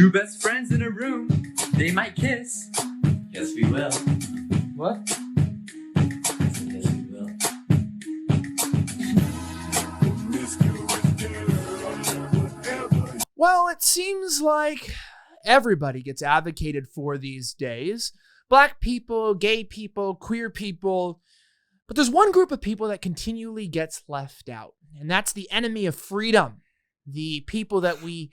Two best friends in a room, they might kiss. Yes, we will. What? Yes, we will. Well, it seems like everybody gets advocated for these days. Black people, gay people, queer people. But there's one group of people that continually gets left out, and that's the enemy of freedom. The people that we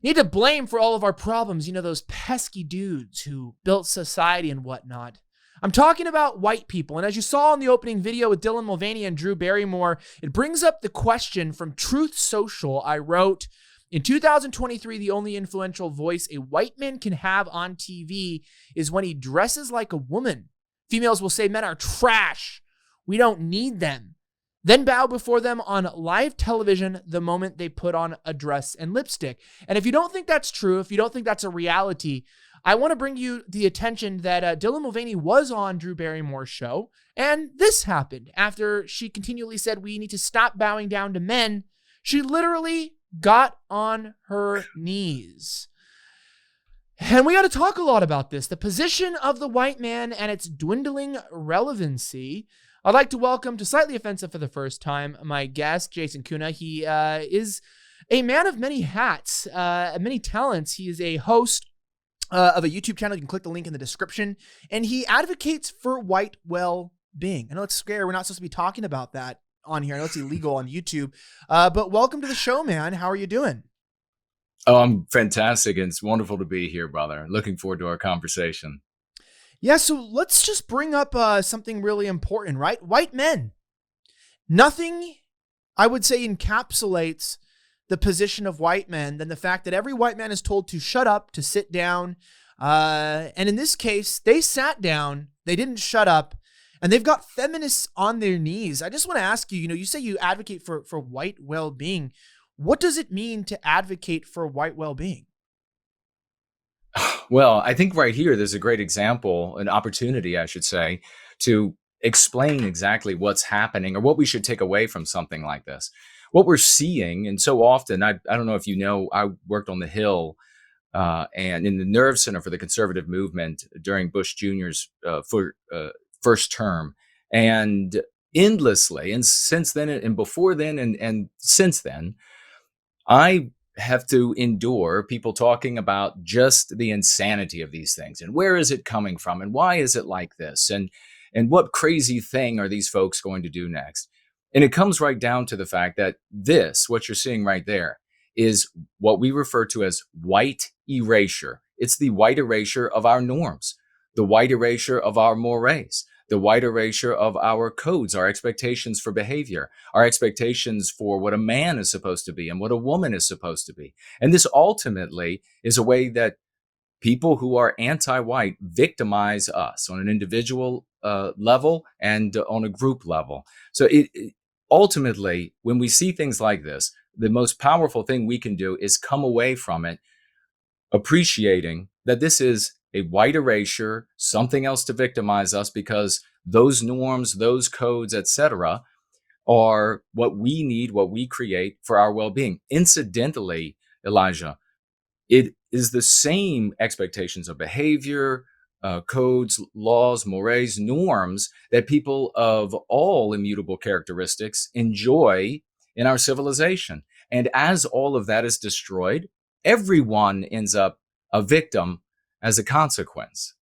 need to blame for all of our problems. You know, those pesky dudes who built society and whatnot. I'm talking about white people. And as you saw in the opening video with Dylan Mulvaney and Drew Barrymore, it brings up the question from Truth Social. I wrote, in 2023, the only influential voice a white man can have on TV is when he dresses like a woman. Females will say men are trash. We don't need them. Then bow before them on live television the moment they put on a dress and lipstick. And if you don't think that's true, if you don't think that's a reality, I want to bring you the attention that Dylan Mulvaney was on Drew Barrymore's show. And this happened after she continually said, we need to stop bowing down to men. She literally got on her knees. And we got to talk a lot about this, the position of the white man and its dwindling relevancy. I'd like to welcome to Slightly Offensive for the first time my guest, Jason Kuna. He is a man of many hats, many talents. He is a host of a YouTube channel. You can click the link in the description. And he advocates for white well-being. I know it's scary. We're not supposed to be talking about that on here. I know it's illegal on YouTube. But welcome to the show, man. How are you doing? Oh, I'm fantastic. And it's wonderful to be here, brother. Looking forward to our conversation. Yeah, so let's just bring up something really important, right? White men. Nothing, I would say, encapsulates the position of white men than the fact that every white man is told to shut up, to sit down. And in this case, they sat down, they didn't shut up, and they've got feminists on their knees. I just want to ask you, you say you advocate for white well-being. What does it mean to advocate for white well-being? Well, I think right here, there's a great example, an opportunity, I should say, to explain exactly what's happening or what we should take away from something like this. What we're seeing, and so often, I don't know if you know, I worked on the Hill and in the Nerve Center for the Conservative Movement during Bush Jr.'s first term. And endlessly, and since then, and before then, and since then, I have to endure people talking about just the insanity of these things and where is it coming from and why is it like this and what crazy thing are these folks going to do next? And it comes right down to the fact that what you're seeing right there is what we refer to as white erasure. It's the white erasure of our norms, the white erasure of our mores, the white erasure of our codes, our expectations for behavior, our expectations for what a man is supposed to be and what a woman is supposed to be. And this ultimately is a way that people who are anti-white victimize us on an individual level and on a group level. So ultimately, when we see things like this, the most powerful thing we can do is come away from it appreciating that this is a white erasure, something else to victimize us, because those norms, those codes, etc., are what we need, what we create for our well-being. Incidentally, Elijah, it is the same expectations of behavior, codes, laws, mores, norms that people of all immutable characteristics enjoy in our civilization. And as all of that is destroyed, everyone ends up a victim as a consequence.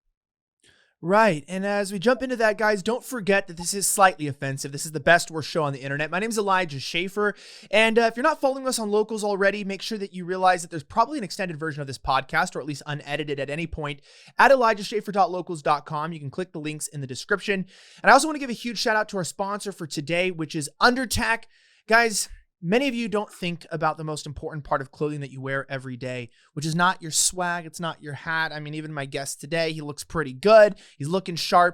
Right. And as we jump into that, guys, don't forget that this is Slightly Offensive. This is the best worst show on the internet. My name is Elijah Schaefer. And if you're not following us on Locals already, make sure that you realize that there's probably an extended version of this podcast, or at least unedited at any point, at ElijahSchaefer.locals.com. You can click the links in the description. And I also want to give a huge shout out to our sponsor for today, which is Undertac. Guys, many of you don't think about the most important part of clothing that you wear every day, which is not your swag. It's not your hat. I mean, even my guest today, he looks pretty good. He's looking sharp.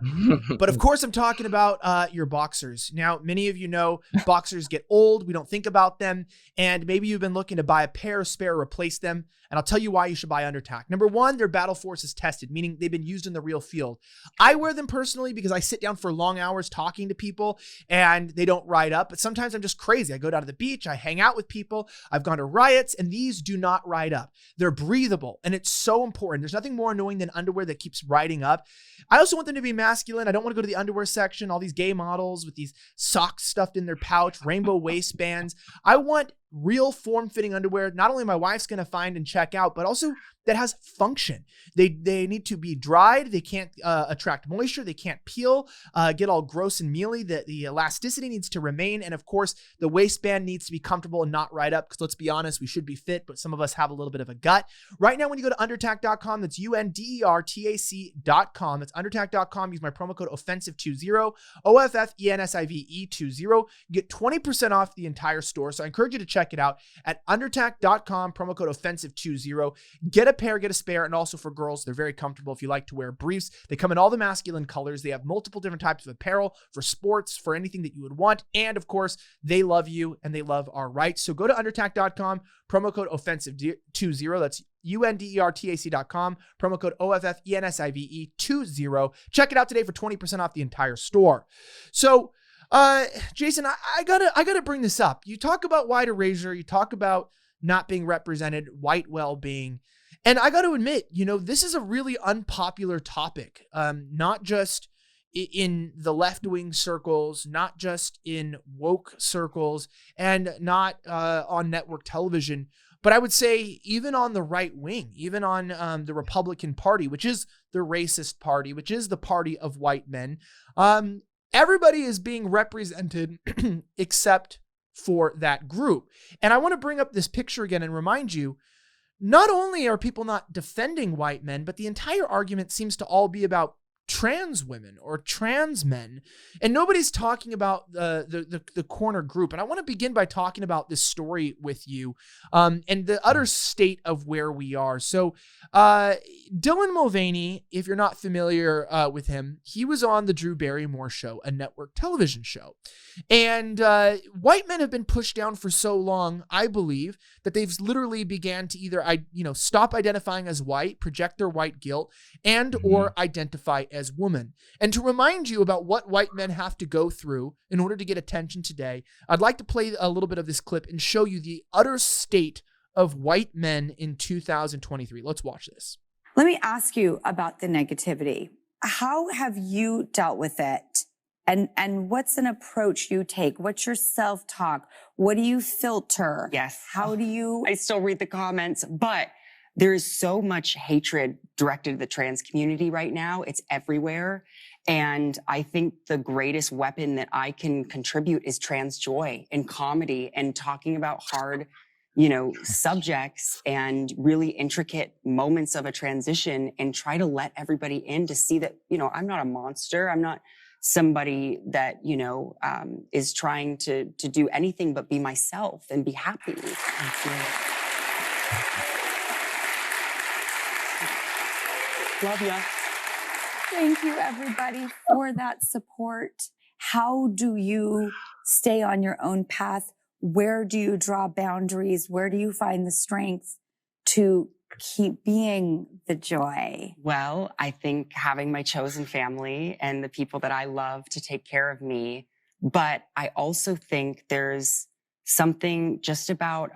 But of course, I'm talking about your boxers. Now, many of you know boxers get old. We don't think about them. And maybe you've been looking to buy a pair, spare, replace them. And I'll tell you why you should buy Undertac. Number one, their battle force is tested, meaning they've been used in the real field. I wear them personally because I sit down for long hours talking to people and they don't ride up. But sometimes I'm just crazy. I go down to the beach. beach, I hang out with people, I've gone to riots, and these do not ride up. They're breathable, and it's so important. There's nothing more annoying than underwear that keeps riding up. I also want them to be masculine. I don't want to go to the underwear section, all these gay models with these socks stuffed in their pouch, rainbow waistbands. I want real form-fitting underwear. Not only my wife's going to find and check out, but also that has function. They need to be dried. They can't attract moisture. They can't peel, get all gross and mealy. The elasticity needs to remain. And of course, the waistband needs to be comfortable and not ride up, because let's be honest, we should be fit, but some of us have a little bit of a gut. Right now, when you go to undertac.com, that's UNDERTAC.com. That's undertac.com. Use my promo code OFFENSIVE20, OFFENSIVE20. You get 20% off the entire store. So I encourage you to check it out at undertac.com, promo code OFFENSIVE20. Get a pair, get a spare, and also for girls, they're very comfortable if you like to wear briefs. They come in all the masculine colors. They have multiple different types of apparel for sports, for anything that you would want. And of course, they love you and they love our rights. So go to undertac.com, promo code OFFENSIVE20. That's UNDERTAC.com, promo code OFFENSIVE20. Check it out today for 20% off the entire store. So, Jason, I gotta bring this up. You talk about white erasure. You talk about not being represented, white well-being. And I got to admit, this is a really unpopular topic, not just in the left-wing circles, not just in woke circles, and not on network television, but I would say even on the right wing, even on the Republican Party, which is the racist party, which is the party of white men. Everybody is being represented except for that group. And I want to bring up this picture again and remind you, not only are people not defending white men, but the entire argument seems to all be about trans women or trans men. And nobody's talking about the corner group. And I want to begin by talking about this story with you and the utter state of where we are. So Dylan Mulvaney, if you're not familiar with him, he was on the Drew Barrymore Show, a network television show. And white men have been pushed down for so long, I believe, that they've literally began to either stop identifying as white, project their white guilt, and or identify as woman. And to remind you about what white men have to go through in order to get attention today, I'd like to play a little bit of this clip and show you the utter state of white men in 2023. Let's watch this. Let me ask you about the negativity. How have you dealt with it? And what's an approach you take? What's your self-talk? What do you filter? Yes. How do you... I still read the comments, but there is so much hatred directed at the trans community right now. It's everywhere. And I think the greatest weapon that I can contribute is trans joy and comedy and talking about hard, subjects and really intricate moments of a transition, and try to let everybody in to see that, I'm not a monster. I'm not somebody that, is trying to do anything but be myself and be happy. Thank you. Love ya. Thank you, everybody, for that support. How do you stay on your own path? Where do you draw boundaries? Where do you find the strength to keep being the joy? Well, I think having my chosen family and the people that I love to take care of me. But I also think there's something just about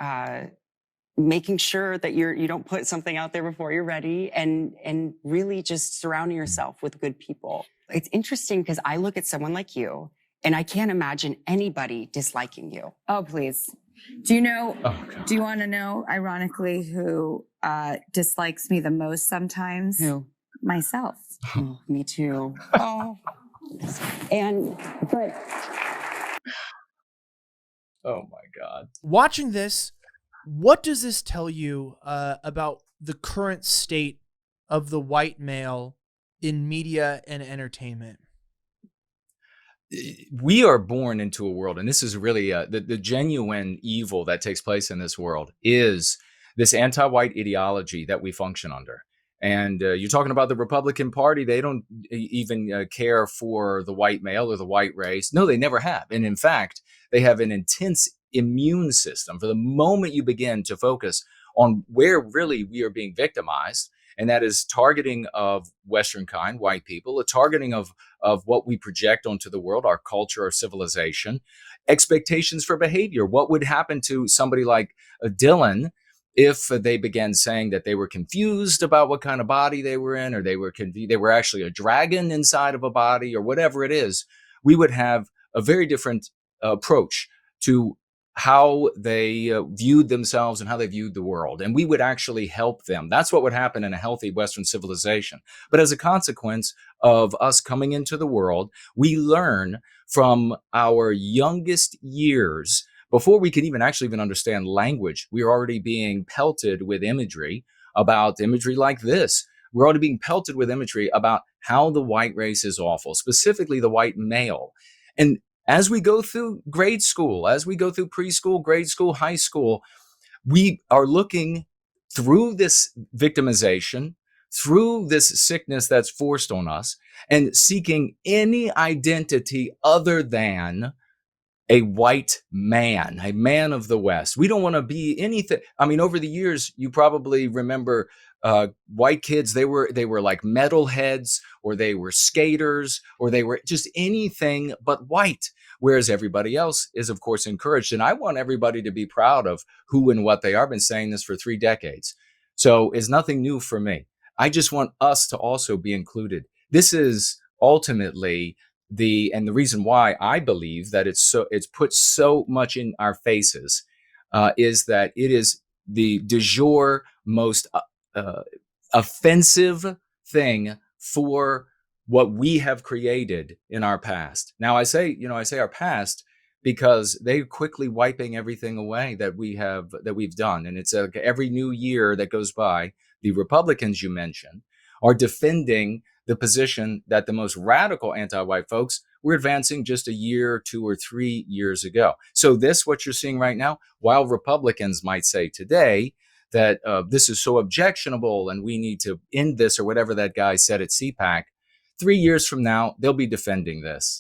making sure that you don't put something out there before you're ready, and really just surrounding yourself with good people. It's interesting because I look at someone like you and I can't imagine anybody disliking you. Oh, please. Do you know, do you want to know, ironically, who dislikes me the most sometimes? Who? Myself. Oh, me too. Oh. Oh my God. Watching this, what does this tell you about the current state of the white male in media and entertainment? We are born into a world, and this is really the genuine evil that takes place in this world is this anti-white ideology that we function under. And you're talking about the Republican Party. They don't even care for the white male or the white race. No, they never have. And in fact, they have an intense immune system. For the moment you begin to focus on where really we are being victimized, and that is targeting of Western kind, white people, a targeting of what we project onto the world, our culture, our civilization, expectations for behavior. What would happen to somebody like Dylan if they began saying that they were confused about what kind of body they were in, or they were actually a dragon inside of a body, or whatever it is? We would have a very different approach to how they viewed themselves and how they viewed the world. And we would actually help them. That's what would happen in a healthy Western civilization. But as a consequence of us coming into the world, we learn from our youngest years. Before we could even understand language, we are already being pelted with imagery like this. We're already being pelted with imagery about how the white race is awful, specifically the white male. And as we go through grade school, as we go through preschool, grade school, high school, we are looking through this victimization, through this sickness that's forced on us, and seeking any identity other than a white man, a man of the West. We don't want to be anything. I mean, over the years, you probably remember white kids. They were like metalheads, or they were skaters, or they were just anything but white. Whereas everybody else is, of course, encouraged. And I want everybody to be proud of who and what they are. I've been saying this for 3 decades. So it's nothing new for me. I just want us to also be included. This is ultimately the reason why I believe that it's put so much in our faces is that it is the de jure most offensive thing for what we have created in our past. Now I say our past because they're quickly wiping everything away that we've done. And it's every new year that goes by, the Republicans you mentioned are defending the position that the most radical anti-white folks were advancing just a year, 2 or 3 years ago. So what you're seeing right now, while Republicans might say today that this is so objectionable and we need to end this, or whatever that guy said at CPAC, 3 years from now, they'll be defending this.